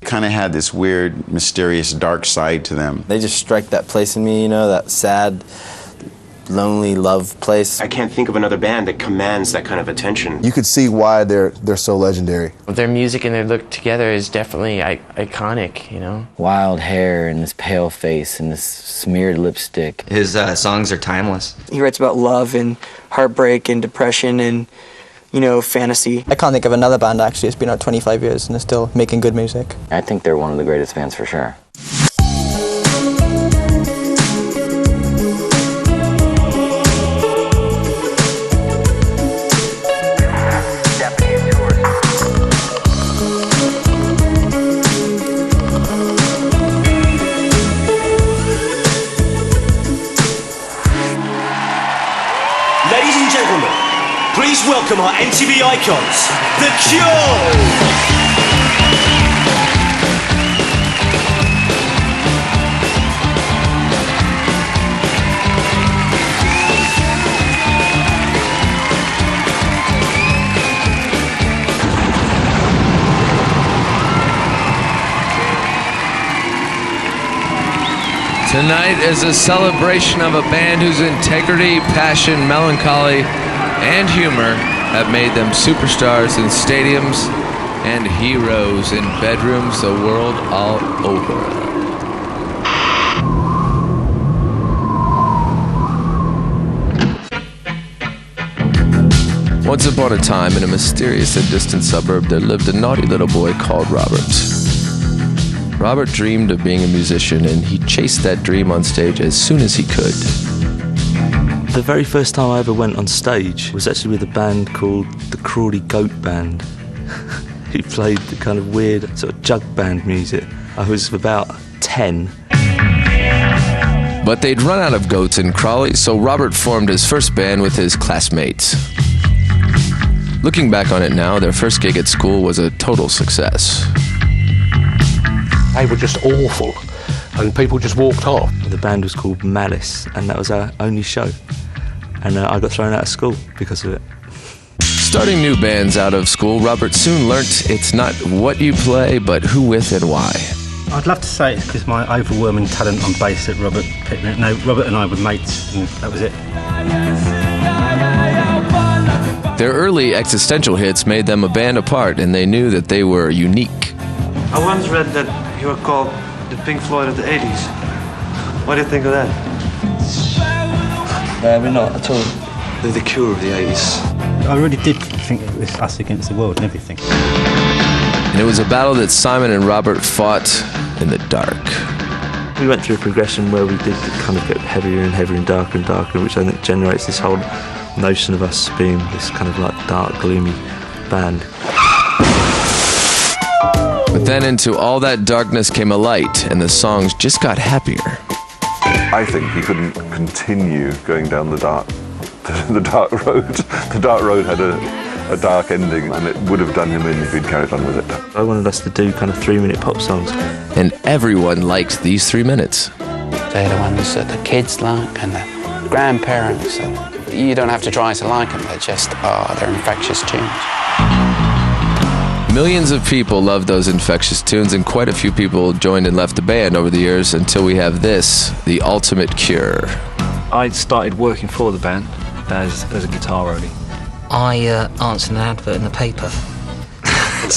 kind of had this weird, mysterious, dark side to them. They just strike that place in me, you know, that sad, lonely love place. I can't think of another band that commands that kind of attention. You could see why they're so legendary. Their music and their look together is definitely iconic, you know? Wild hair and this pale face and this smeared lipstick. His songs are timeless. He writes about love and heartbreak and depression and, you know, fantasy. I can't think of another band actually that's been out 25 years and is still making good music. I think they're one of the greatest bands for sure. Ladies and gentlemen, please welcome our MTV icons, The Cure! Tonight is a celebration of a band whose integrity, passion, melancholy, and humor have made them superstars in stadiums and heroes in bedrooms the world all over. Once upon a time, in a mysterious and distant suburb, there lived a naughty little boy called Robert. Robert dreamed of being a musician, and he chased that dream on stage as soon as he could. The very first time I ever went on stage was actually with a band called the Crawley Goat Band, who played the kind of weird sort of jug band music. I was about 10. But they'd run out of goats in Crawley, so Robert formed his first band with his classmates. Looking back on it now, their first gig at school was a total success. They were just awful, and people just walked off. The band was called Malice, and that was our only show. And I got thrown out of school because of it. Starting new bands out of school, Robert soon learnt it's not what you play, but who with and why. I'd love to say it's because my overwhelming talent on bass that Robert picked me. No, Robert and I were mates, and that was it. Their early existential hits made them a band apart, and they knew that they were unique. I once read that you were called the Pink Floyd of the 80s. What do you think of that? We're not at all. They're the Cure of the 80s. I really did think it was us against the world and everything. And it was a battle that Simon and Robert fought in the dark. We went through a progression where we did kind of get heavier and heavier and darker, which I think generates this whole notion of us being this kind of like dark, gloomy band. But then into all that darkness came a light, and the songs just got happier. I think he couldn't continue going down the dark road. The dark road had a dark ending, and it would have done him in if he'd carried on with it. I wanted us to do kind of 3-minute pop songs. And everyone liked these 3 minutes. They're the ones that the kids like and the grandparents. And you don't have to try to like them, they're infectious tunes. Millions of people loved those infectious tunes, and quite a few people joined and left the band over the years until we have this, the ultimate cure. I started working for the band as a guitar roadie. I answered an advert in the paper.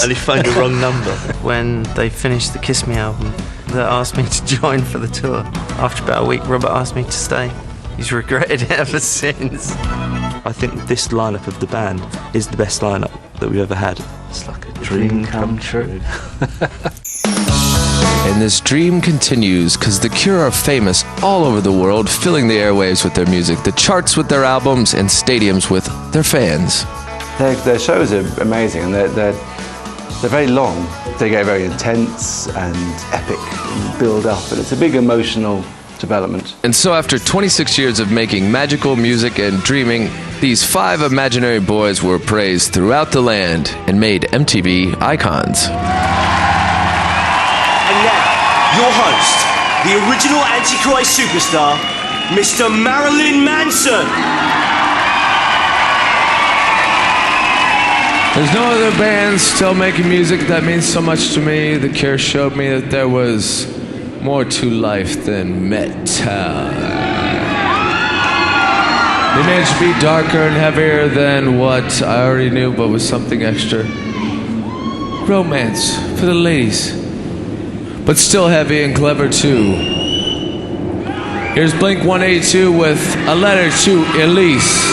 And he phoned the wrong number. When they finished the Kiss Me album, they asked me to join for the tour. After about a week, Robert asked me to stay. He's regretted it ever since. I think this lineup of the band is the best lineup that we've ever had. It's like a dream come true. And this dream continues, because The Cure are famous all over the world, filling the airwaves with their music, the charts with their albums, and stadiums with their fans. Their shows are amazing, and they're very long. They get very intense and epic and build up, and it's a big emotional development. And so after 26 years of making magical music and dreaming, these 5 imaginary boys were praised throughout the land and made MTV icons. And now, your host, the original Antichrist superstar, Mr. Marilyn Manson. There's no other bands still making music that means so much to me. The Cure showed me that there was more to life than metal. They managed to be darker and heavier than what I already knew, but with something extra. Romance for the ladies, but still heavy and clever too. Here's Blink 182 with A Letter to Elise.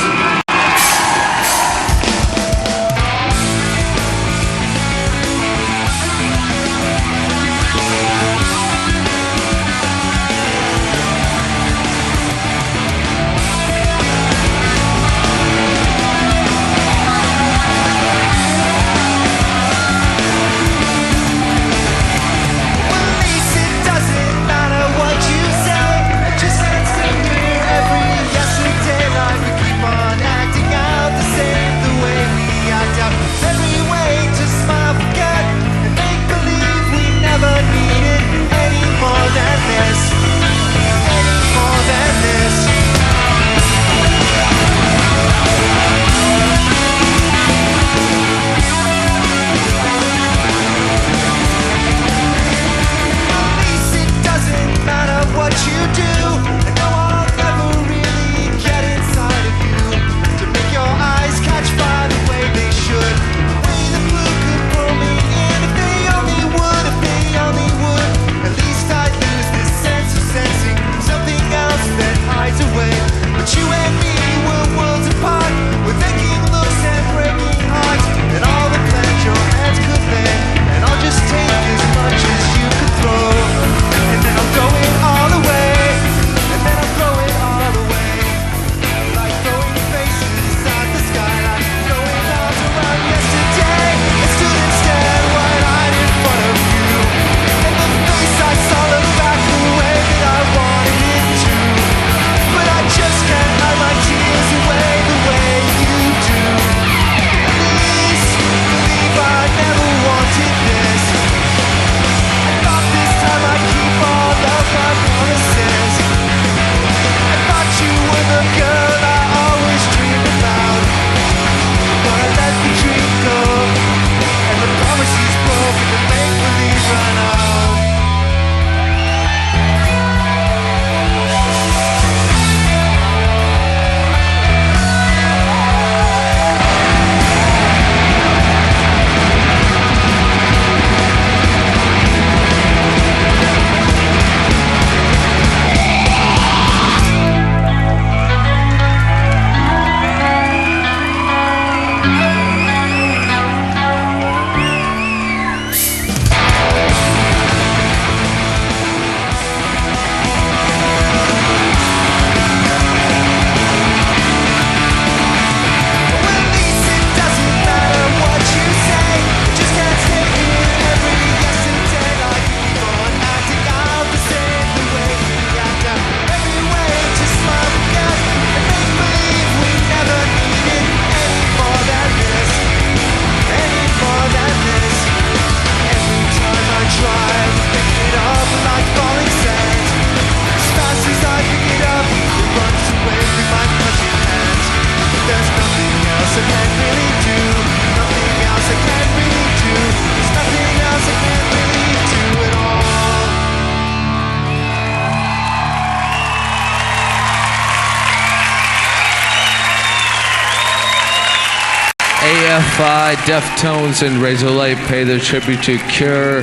AFI, Deftones, and Razorlight pay their tribute to Cure,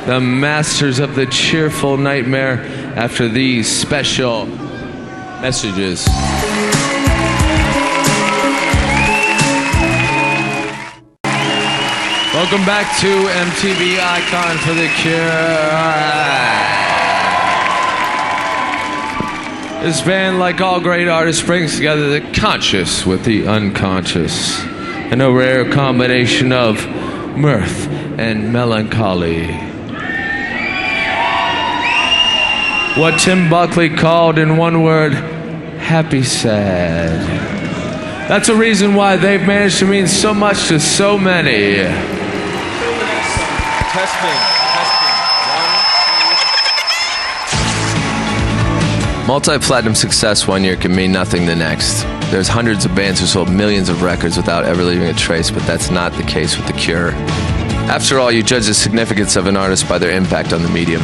the masters of the cheerful nightmare, after these special messages. Welcome back to MTV Icon for the Cure. This band, like all great artists, brings together the conscious with the unconscious, and a rare combination of mirth and melancholy. What Tim Buckley called in one word, happy sad. That's a reason why they've managed to mean so much to so many. Testing. Multi-platinum success one year can mean nothing the next. There's hundreds of bands who sold millions of records without ever leaving a trace, but that's not the case with The Cure. After all, you judge the significance of an artist by their impact on the medium.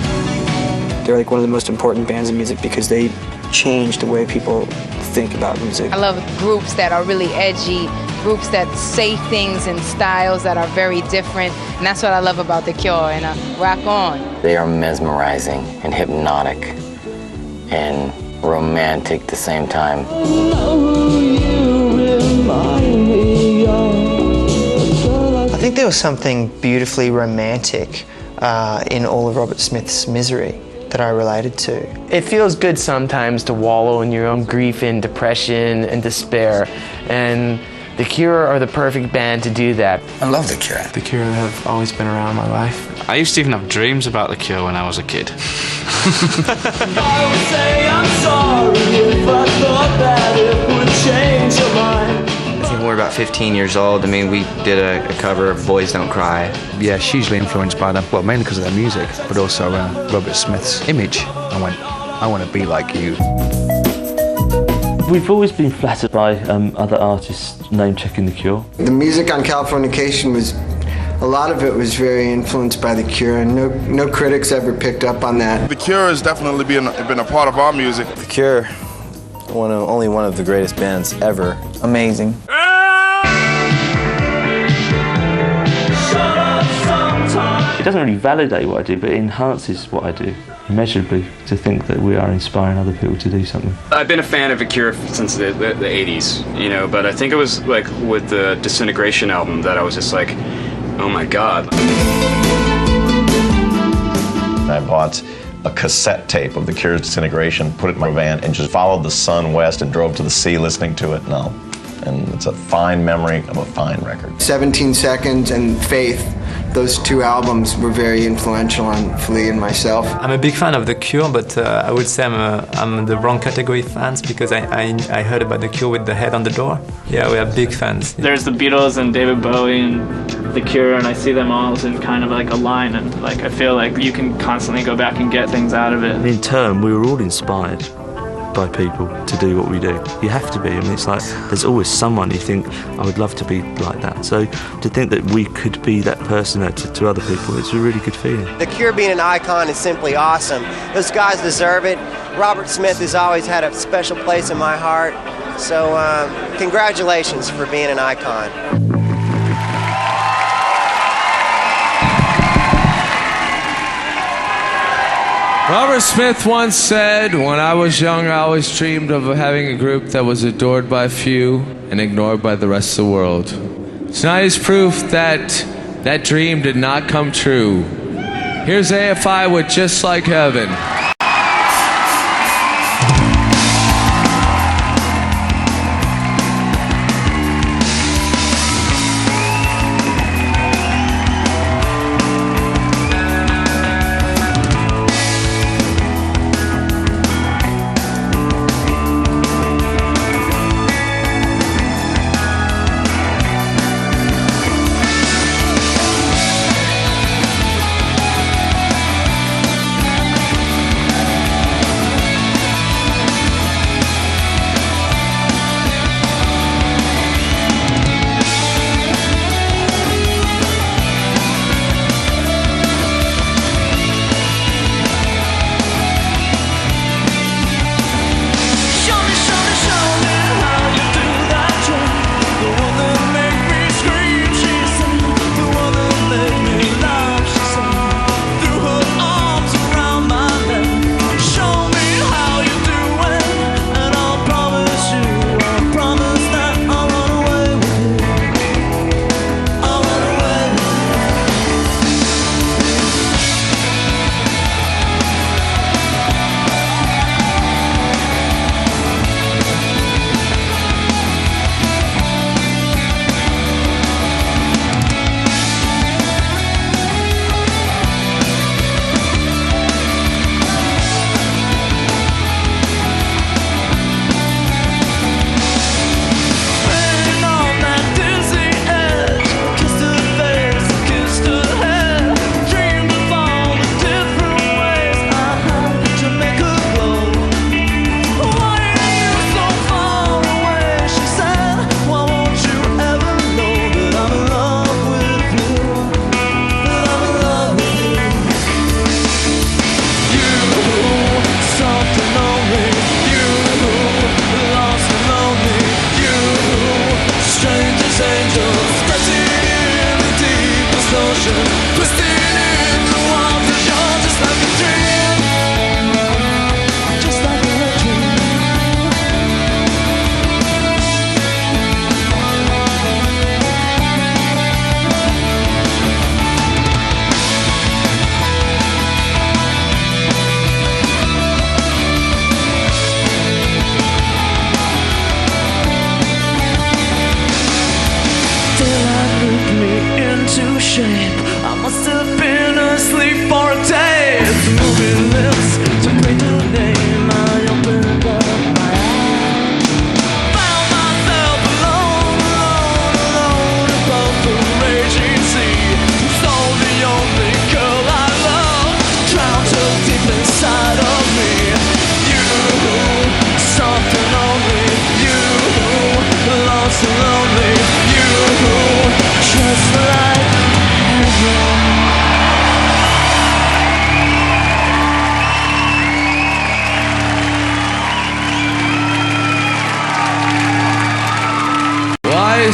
They're like one of the most important bands in music because they change the way people think about music. I love groups that are really edgy, groups that say things in styles that are very different, and that's what I love about The Cure, and rock on. They are mesmerizing and hypnotic and romantic at the same time. I think there was something beautifully romantic in all of Robert Smith's misery that I related to. It feels good sometimes to wallow in your own grief and depression and despair, and The Cure are the perfect band to do that. I love The Cure. The Cure have always been around my life. I used to even have dreams about The Cure when I was a kid. I would say I'm sorry if I thought that it would change your mind. I think we're about 15 years old. I mean, we did a cover of Boys Don't Cry. Yeah, hugely influenced by them. Well, mainly because of their music, but also Robert Smith's image. I went, I want to be like you. We've always been flattered by other artists name-checking The Cure. The music on Californication was, a lot of it was very influenced by The Cure, and no critics ever picked up on that. The Cure has definitely been a part of our music. The Cure, only one of the greatest bands ever. Amazing. It doesn't really validate what I do, but it enhances what I do immeasurably, to think that we are inspiring other people to do something. I've been a fan of The Cure since the 80s, you know, but I think it was like with the Disintegration album that I was just like, oh my God. I bought a cassette tape of The Cure's Disintegration, put it in my van, and just followed the sun west and drove to the sea listening to it. And it's a fine memory of a fine record. 17 Seconds and Faith, those two albums were very influential on Flea and myself. I'm a big fan of The Cure, but I would say I'm the wrong category fans because I heard about The Cure with The Head on the Door. Yeah, we are big fans. There's the Beatles and David Bowie and The Cure, and I see them all as in kind of like a line, and like I feel like you can constantly go back and get things out of it. In turn, we were all inspired by people to do what we do. You have to be. I mean, it's like there's always someone you think, I would love to be like that. So to think that we could be that person to other people, it's a really good feeling. The Cure being an icon is simply awesome. Those guys deserve it. Robert Smith has always had a special place in my heart. So congratulations for being an icon. Robert Smith once said, when I was young, I always dreamed of having a group that was adored by few and ignored by the rest of the world. Tonight is proof that that dream did not come true. Here's AFI with Just Like Heaven.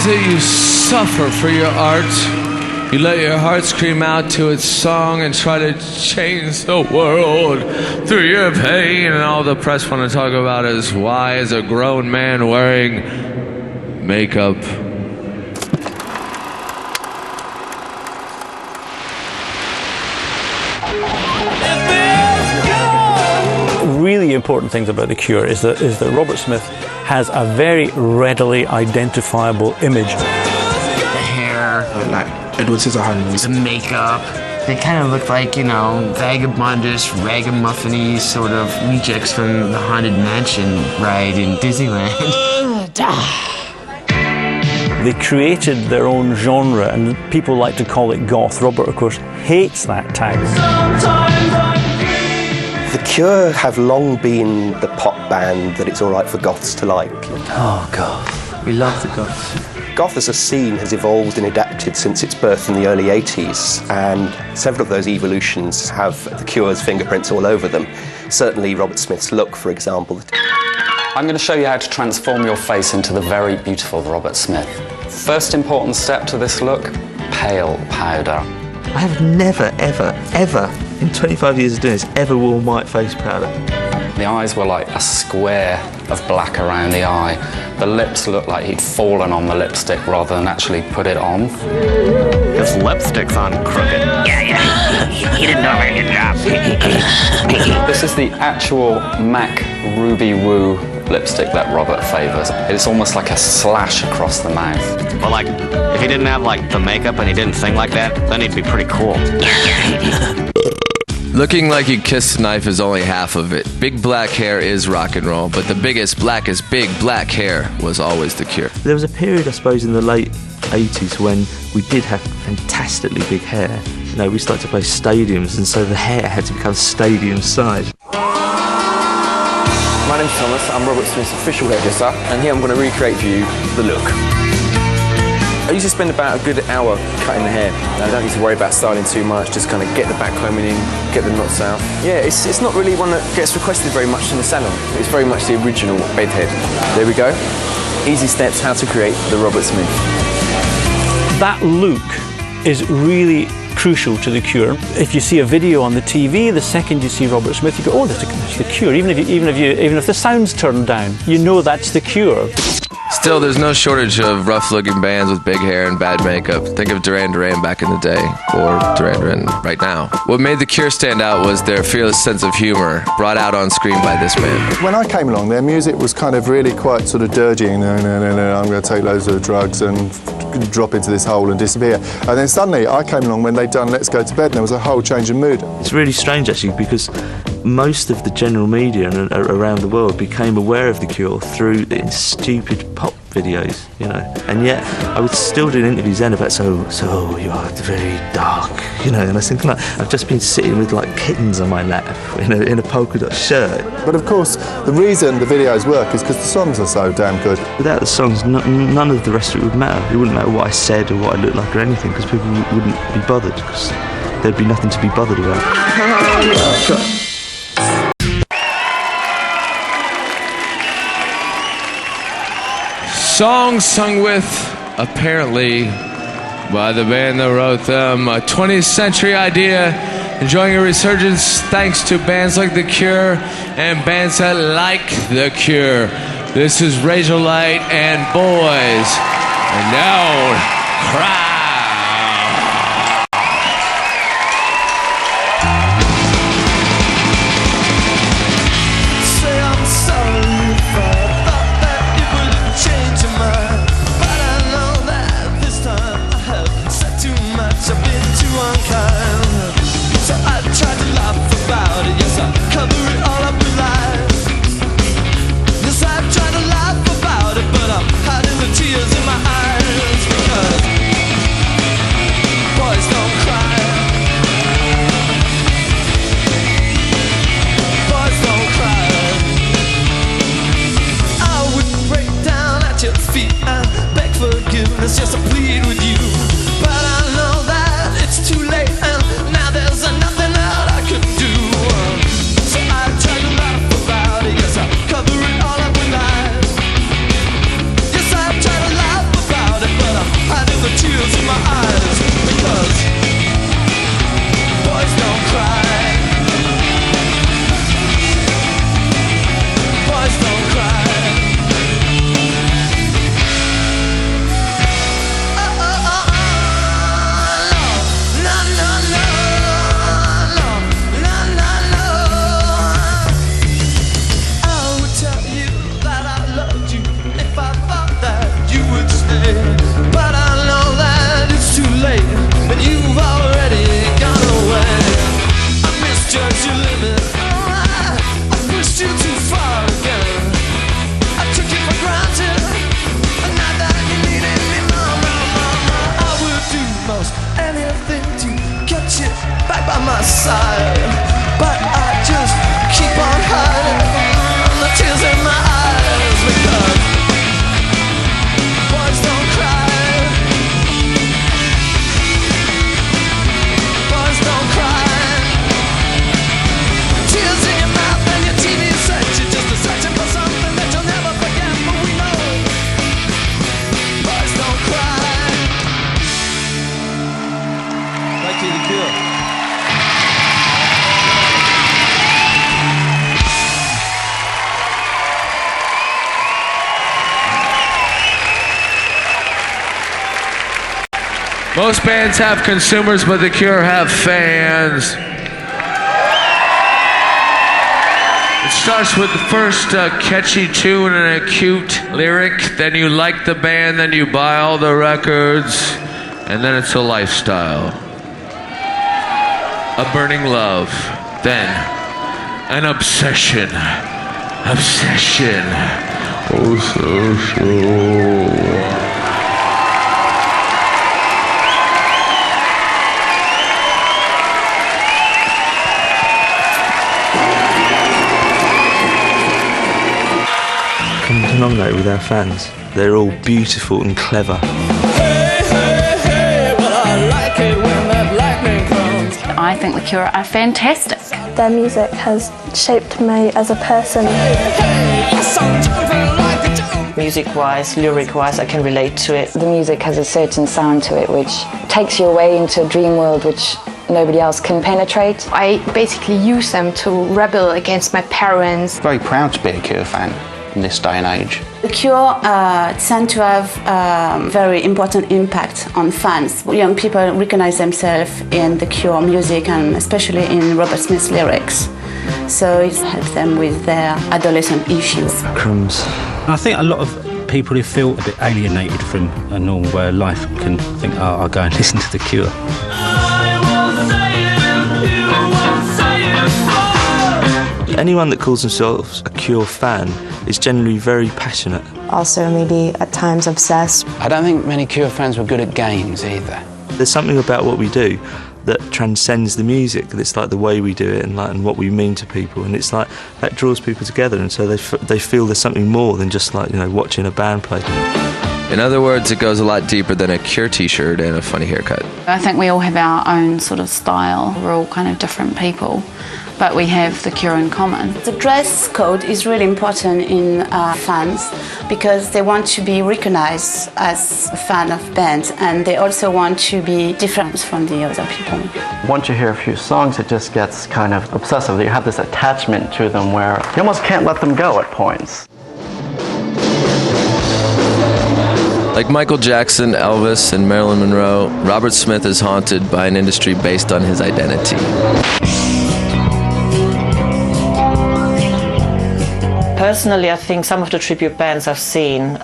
is it you suffer for your art? You let your heart scream out to its song and try to change the world through your pain. And all the press want to talk about is why is a grown man wearing makeup? Really important things about The Cure is that Robert Smith has a very readily identifiable image. The hair, like Edward Scissorhands, the makeup. They kind of look like, you know, vagabondish, ragamuffin-y sort of rejects from the Haunted Mansion ride in Disneyland. They created their own genre, and people like to call it goth. Robert, of course, hates that tag. The Cure have long been the pop band that it's all right for goths to like. Oh, goth. We love the goths. Goth as a scene has evolved and adapted since its birth in the early 80s, and several of those evolutions have The Cure's fingerprints all over them. Certainly Robert Smith's look, for example. I'm going to show you how to transform your face into the very beautiful Robert Smith. First important step to this look, pale powder. I have never, ever, ever, in 25 years of doing this, ever worn white face powder. The eyes were like a square of black around the eye. The lips looked like he'd fallen on the lipstick rather than actually put it on. His lipstick's on crooked. Yeah. He didn't do a very good job. This is the actual MAC Ruby Woo lipstick that Robert favours. It's almost like a slash across the mouth. Well, like, if he didn't have, like, the makeup and he didn't sing like that, then he'd be pretty cool. Looking like you kissed a knife is only half of it. Big black hair is rock and roll, but the biggest, blackest, big black hair was always The Cure. There was a period, I suppose, in the late 80s when we did have fantastically big hair. You know, we started to play stadiums, and so the hair had to become stadium size. My name's Thomas, I'm Robert Smith's official hairdresser, and here I'm going to recreate for you the look. I usually spend about a good hour cutting the hair. I don't need to worry about styling too much, just kind of get the back combing in, get the knots out. Yeah, it's not really one that gets requested very much in the salon. It's very much the original bedhead. There we go. Easy steps how to create the Robert Smith. That look is really crucial to The Cure. If you see a video on the TV, the second you see Robert Smith, you go, oh, that's The Cure. Even if the sound's turned down, you know that's The Cure. Still, there's no shortage of rough-looking bands with big hair and bad makeup. Think of Duran Duran back in the day, or Duran Duran right now. What made The Cure stand out was their fearless sense of humor, brought out on screen by this band. When I came along, their music was kind of really quite sort of dirgy. No, I'm going to take loads of drugs and drop into this hole and disappear. And then suddenly, I came along when they'd done Let's Go to Bed, and there was a whole change of mood. It's really strange, actually, because most of the general media around the world became aware of The Cure through stupid pop videos, you know, and yet I was still doing interviews then about so you are very dark, you know, and I was thinking, like, I've just been sitting with like kittens on my lap in a polka dot shirt. But of course, the reason the videos work is because the songs are so damn good. Without the songs, none of the rest of it would matter. It wouldn't matter what I said or what I looked like or anything, because people wouldn't be bothered, because there'd be nothing to be bothered about. Songs sung with, apparently, by the band that wrote them. A 20th century idea, enjoying a resurgence thanks to bands like The Cure and bands that like The Cure. This is Razorlight and Boys. And Don't Cry. Most bands have consumers, but The Cure have fans. It starts with the first catchy tune and a cute lyric, then you like the band, then you buy all the records, and then it's a lifestyle. A burning love, then an obsession. Obsession. Come to nominate with our fans. They're all beautiful and clever. I think The Cure are fantastic. Their music has shaped me as a person. Music-wise, lyric-wise, I can relate to it. The music has a certain sound to it which takes you away into a dream world which nobody else can penetrate. I basically use them to rebel against my parents. Very proud to be a Cure fan in this day and age. The Cure tend to have very important impact on fans. Young people recognize themselves in The Cure music and especially in Robert Smith's lyrics. So it helps them with their adolescent issues. Crumbs. I think a lot of people who feel a bit alienated from a normal way of life can think, oh, I'll go and listen to The Cure. Anyone that calls themselves a Cure fan is generally very passionate. Also maybe at times obsessed. I don't think many Cure fans were good at games either. There's something about what we do that transcends the music. It's like the way we do it and what we mean to people, and it's like that draws people together, and so they feel there's something more than just like, you know, watching a band play. In other words, it goes a lot deeper than a Cure t-shirt and a funny haircut. I think we all have our own sort of style. We're all kind of different people, but we have The Cure in common. The dress code is really important in fans because they want to be recognized as a fan of bands, and they also want to be different from the other people. Once you hear a few songs, it just gets kind of obsessive. You have this attachment to them where you almost can't let them go at points. Like Michael Jackson, Elvis, and Marilyn Monroe, Robert Smith is haunted by an industry based on his identity. Personally, I think some of the tribute bands I've seen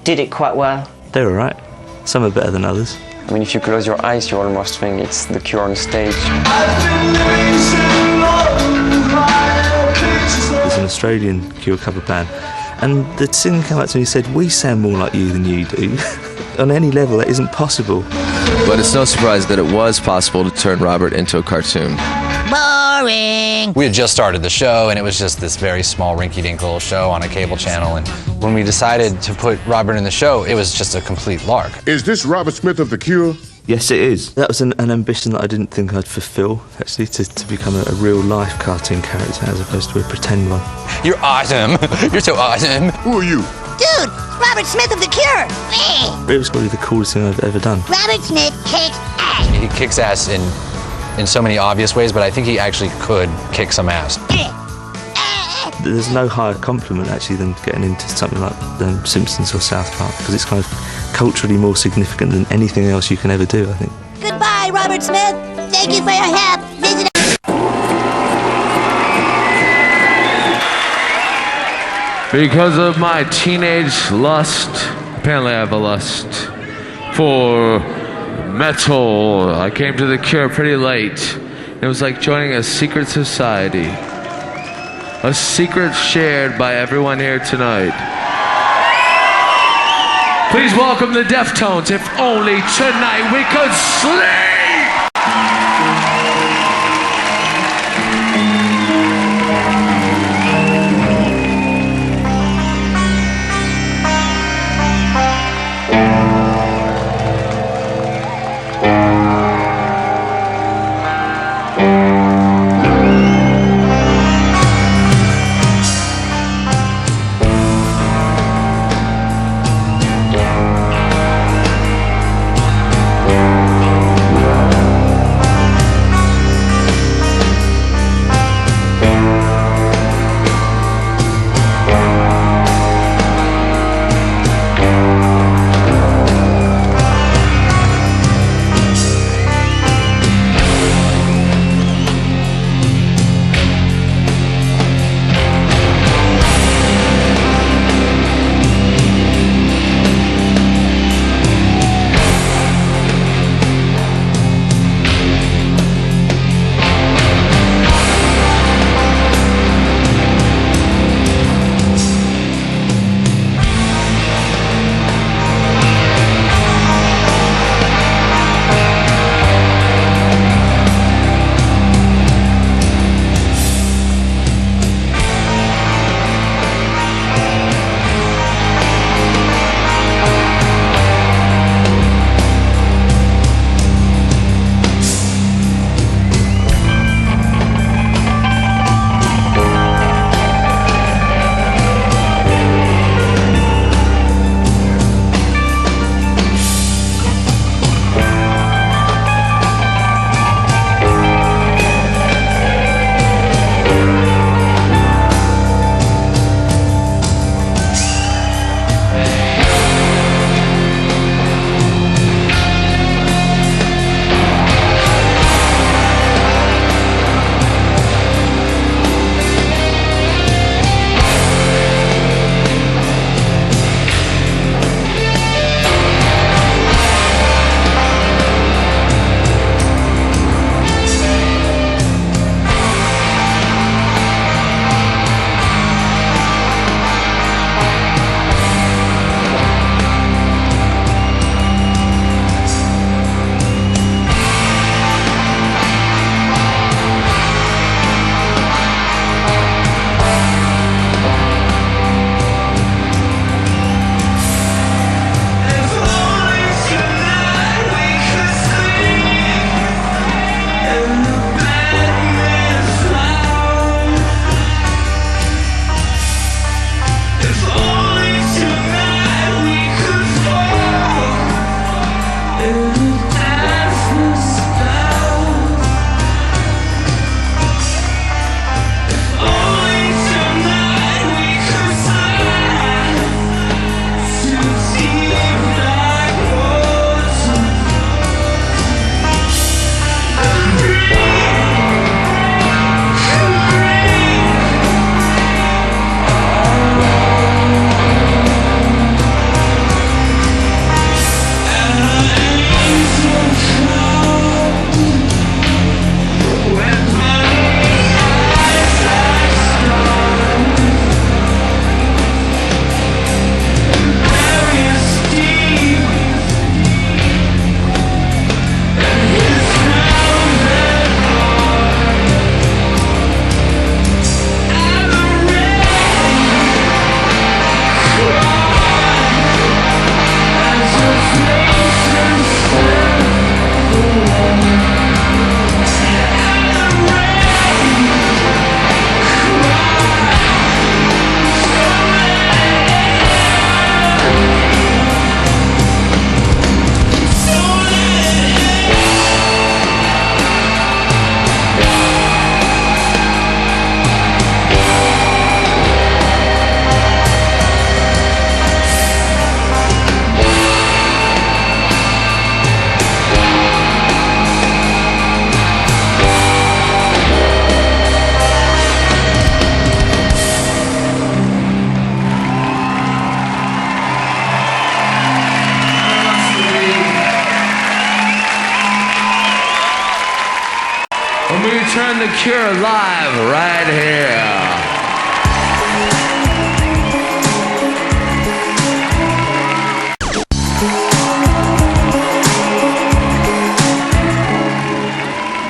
did it quite well. They're all right. Some are better than others. I mean, if you close your eyes, you almost think it's The Cure on stage. There's an Australian Cure cover band, and the singer came up to me and said, "We sound more like you than you do." On any level, that isn't possible. But it's no surprise that it was possible to turn Robert into a cartoon. Boring! We had just started the show, and it was just this very small rinky-dink little show on a cable channel, and when we decided to put Robert in the show, it was just a complete lark. Is this Robert Smith of The Cure? Yes, it is. That was an ambition that I didn't think I'd fulfil, actually, to become a real-life cartoon character as opposed to a pretend one. You're awesome! You're so awesome! Who are you? Dude! Robert Smith of The Cure! It was probably the coolest thing I've ever done. Robert Smith kicks ass! He kicks ass in so many obvious ways, but I think he actually could kick some ass. There's no higher compliment, actually, than getting into something like Simpsons or South Park, because it's kind of culturally more significant than anything else you can ever do, I think. Goodbye, Robert Smith! Thank you for your help! Visit Because of my teenage lust, apparently I have a lust for metal. I came to The Cure pretty late. It was like joining a secret society. A secret shared by everyone here tonight. Please welcome the Deftones. If only tonight we could sleep! Cure live right here.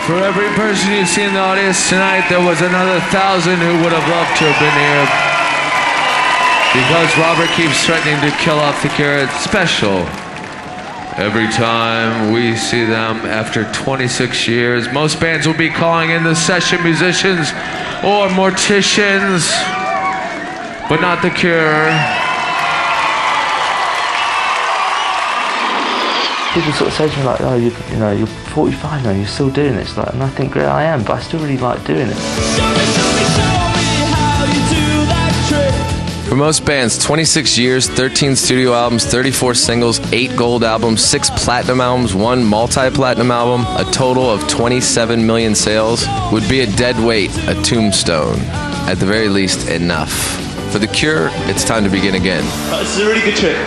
For every person you see in the audience tonight, there was another 1,000 who would have loved to have been here. Because Robert keeps threatening to kill off the Cure, it's special. Every time we see them after 26 years, most bands will be calling in the session musicians or morticians, but not the Cure. People sort of say to me like, oh, you're 45 now, you're still doing this. Like, and I think, yeah, I am, but I still really like doing it. For most bands, 26 years, 13 studio albums, 34 singles, 8 gold albums, 6 platinum albums, 1 multi-platinum album, a total of 27 million sales would be a dead weight, a tombstone. At the very least, enough. For the Cure, it's time to begin again. This is a really good trick.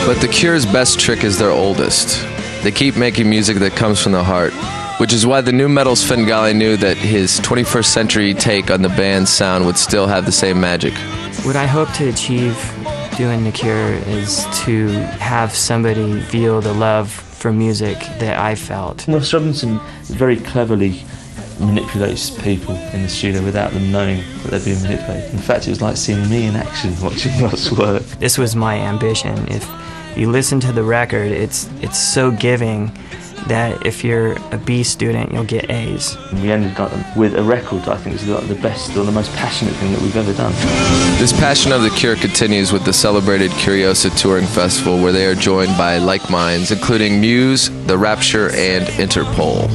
But the Cure's best trick is their oldest. They keep making music that comes from the heart, which is why the new metal Svengali knew that his 21st century take on the band's sound would still have the same magic. What I hope to achieve doing The Cure is to have somebody feel the love for music that I felt. Ross Robinson very cleverly manipulates people in the studio without them knowing that they're being manipulated. In fact, it was like seeing me in action watching Ross work. This was my ambition. If you listen to the record, it's so giving that if you're a B student, you'll get A's. We ended up with a record I think is like the best or the most passionate thing that we've ever done. This passion of the Cure continues with the celebrated Curiosa Touring Festival, where they are joined by like minds, including Muse, The Rapture, and Interpol.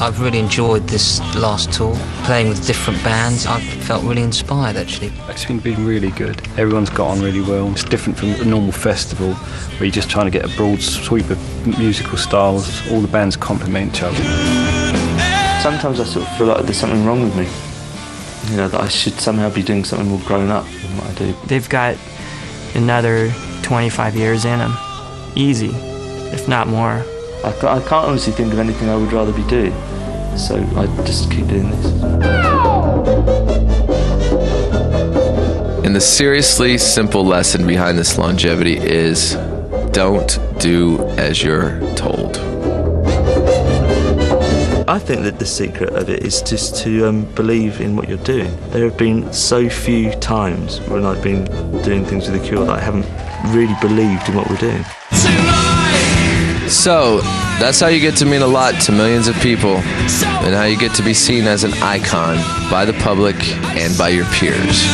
I've really enjoyed this last tour, playing with different bands. I've felt really inspired, actually. It's been really good. Everyone's got on really well. It's different from a normal festival where you're just trying to get a broad sweep of musical styles. All the bands complement each other. Sometimes I sort of feel like there's something wrong with me. You know, that I should somehow be doing something more grown up than what I do. They've got another 25 years in them. Easy, if not more. I can't honestly think of anything I would rather be doing, so I just keep doing this. And the seriously simple lesson behind this longevity is, don't do as you're told. I think that the secret of it is just to believe in what you're doing. There have been so few times when I've been doing things with The Cure that I haven't really believed in what we're doing. So, that's how you get to mean a lot to millions of people, and how you get to be seen as an icon by the public and by your peers.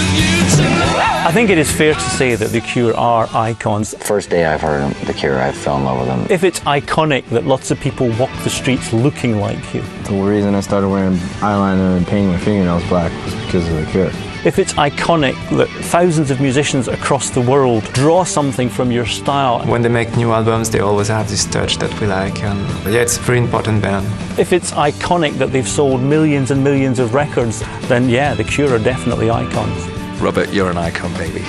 I think it is fair to say that The Cure are icons. First day I've heard The Cure, I fell in love with them. If it's iconic that lots of people walk the streets looking like you. The reason I started wearing eyeliner and painting my fingernails black was because of The Cure. If it's iconic that thousands of musicians across the world draw something from your style. When they make new albums, they always have this touch that we like, and yeah, it's a very important band. If it's iconic that they've sold millions and millions of records, then yeah, The Cure are definitely icons. Robert, you're an icon, baby.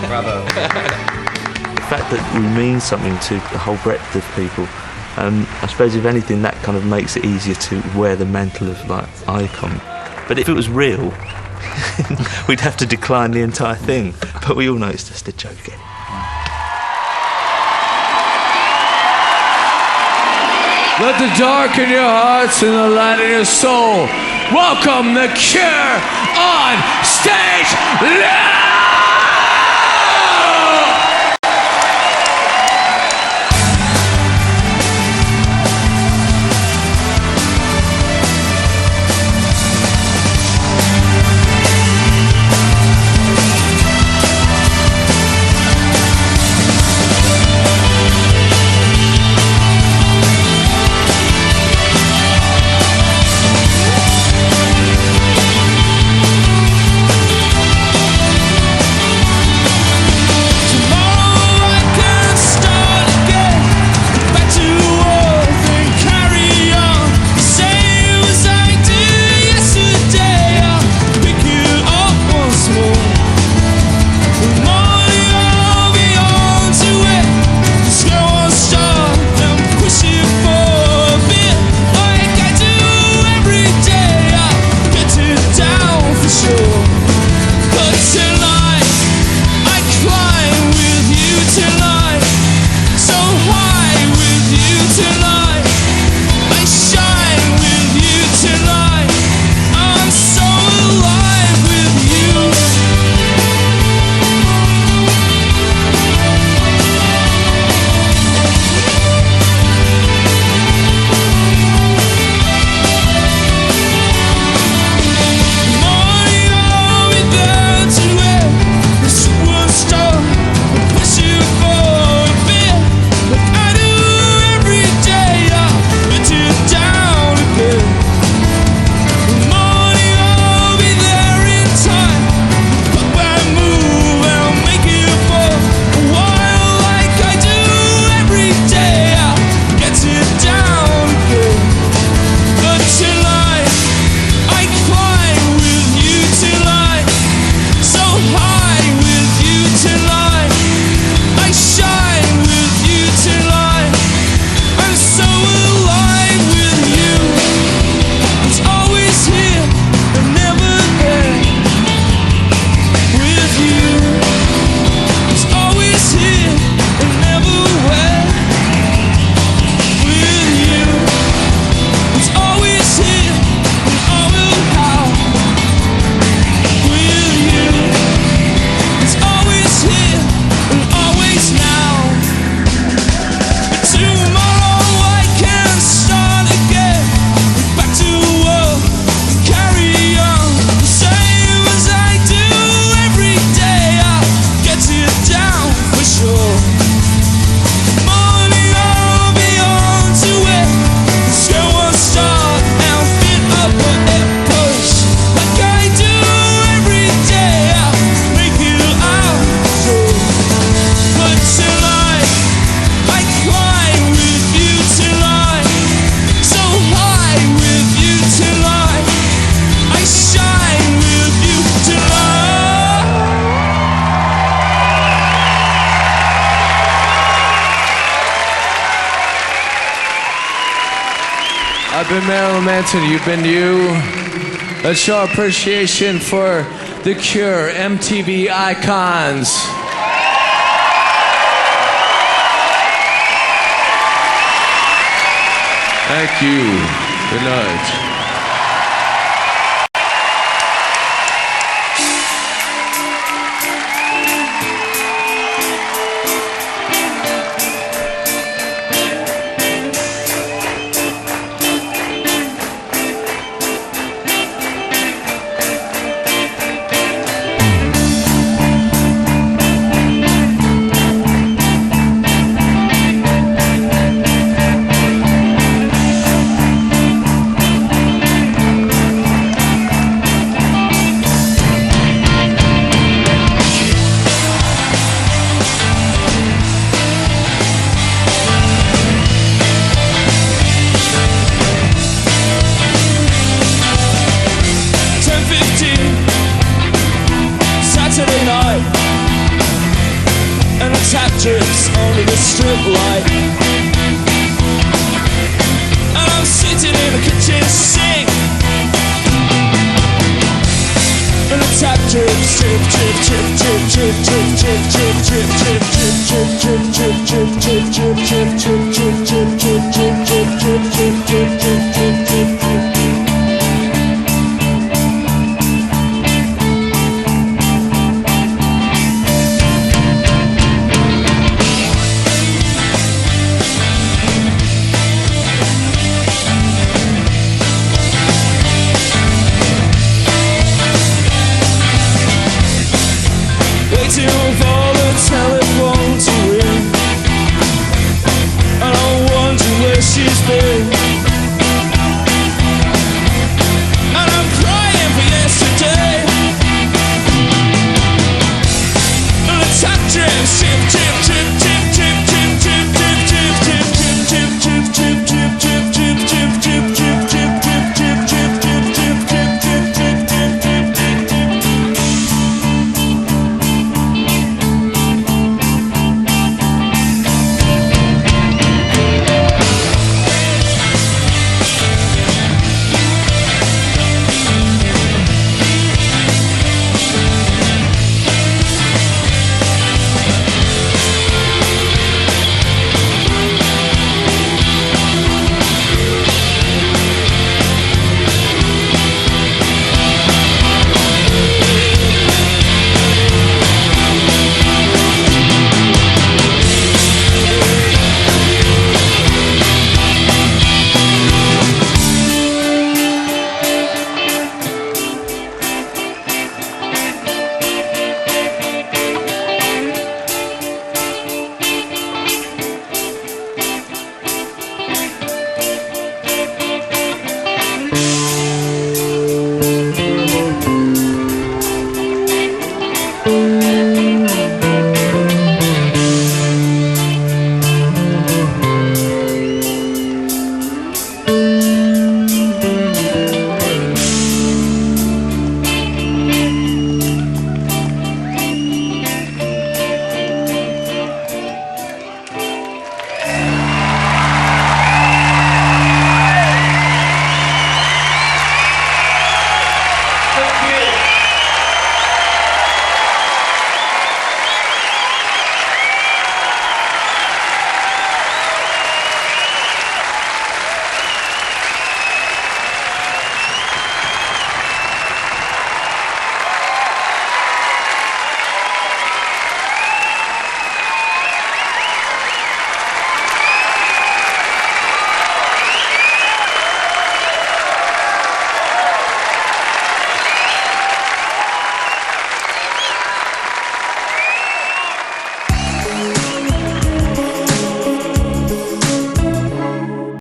Bravo. The fact that we mean something to the whole breadth of people, I suppose if anything that kind of makes it easier to wear the mantle of like icon. But if it was real, we'd have to decline the entire thing. But we all know it's just a joke. Let the dark in your hearts and the light in your soul welcome The Cure on stage now! shine with you tonight. I'm so alive with you. Morning, I'll be there to wear the superstar. Push you for a bit, like I do every day. I'll let you down again. Morning, I'll be there in time. But when I move, I'll make you for a while, like I do every day. I'll get you down again. But tonight, I climb with you tonight. So high with you tonight. I shine with you tonight. I'm so alive with you. It's always here and never there. With you, it's always here and never where. With you, it's always here and always how. With you, it's always here and always now. But tomorrow I can start again, back to work, carry on the same as I do every day. I'll get you down for sure. Morning, I'll be on to it. Show won't start and fit up or it push, like I do every day. I'll make you out sure. But tonight, I climb with you tonight. So high with you tonight. I shine with you tonight. I've been Marilyn Manson, you've been you. Let's show our appreciation for The Cure, MTV icons. Thank you. Good night. Saturday night, and a tap drips onto the strip light, and I'm sitting in the kitchen sink, and the tap drips, drip, drip, drip, drip, drip, drip, drip, drip, drip, drip, drip, drip, drip.